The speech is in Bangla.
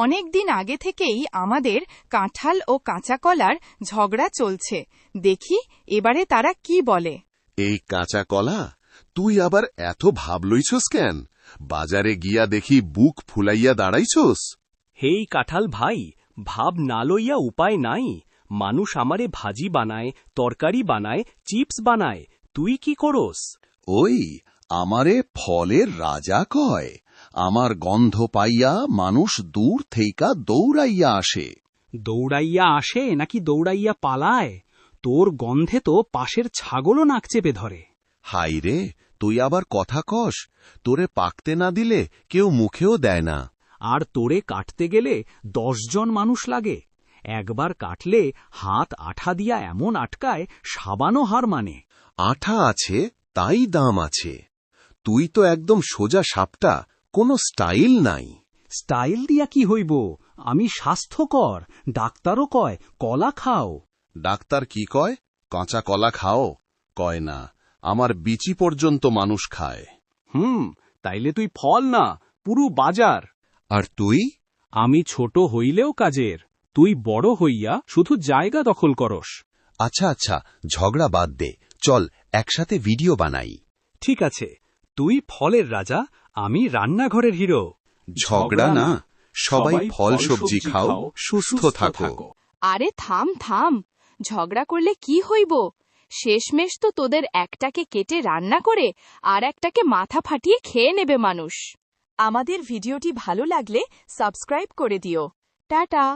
অনেক দিন আগে থেকেই আমাদের কাঁঠাল ও কাঁচা কলার ঝগড়া চলছে। দেখি এবারে তারা কি বলে। এই কাঁচা কলা, তুই আবার এত ভাব লইছস কেন? বাজারে গিয়া দেখি বুক ফুলাইয়া দাঁড়াইছস। হেই কাঁঠাল ভাই, ভাব না লইয়া উপায় নাই। মানুষ আমারে ভাজি বানায়, তরকারি বানায়, চিপস বানায়, তুই কি করস? ওই আমারে ফলের রাজা কয়। আমার গন্ধ পাইয়া মানুষ দূর থেইকা দৌড়াইয়া আসে। দৌড়াইয়া আসে নাকি দৌড়াইয়া পালায়? তোর গন্ধে তো পাশের ছাগলও নাক চেপে ধরে। হাই রে, তুই আবার কথা কস। তোরে পাকতে না দিলে কেউ মুখেও দেয় না। আর তোরে কাটতে গেলে 10 জন মানুষ লাগে। একবার কাটলে হাত আঠা দিয়া এমন আটকায় সাবানও হার মানে। আঠা আছে তাই দাম আছে। তুই তো একদম সোজা সাপটা, কোনো স্টাইল নাই। স্টাইল দিয়া কি হইব? আমি স্বাস্থ্যকর, ডাক্তারও কয় কলা খাও। ডাক্তার কি কয়? কাঁচা কলা খাও? কয় না, আমার বিচি পর্যন্ত মানুষ খায়। তাইলে তুই ফল না, পুরো বাজার। আর তুই? আমি ছোট হইলেও কাজের, তুই বড় হইয়া শুধু জায়গা দখল করস। আচ্ছা আচ্ছা, ঝগড়া বাদ দে, চল একসাথে ভিডিও বানাই। ঠিক আছে, তুই ফলের রাজা, আমি রান্নাঘরের হিরো। ঝগড়া না, সবাই ফল সবজি খাও, সুস্থ থাকো। আরে থাম থাম, ঝগড়া করলে কি হইব? শেষমেশ তো তোদের একটাকে কেটে রান্না করে আর একটাকে মাথা ফাটিয়ে খেয়ে নেবে মানুষ। আমাদের ভিডিওটি ভালো লাগলে সাবস্ক্রাইব করে দিও। টাটা।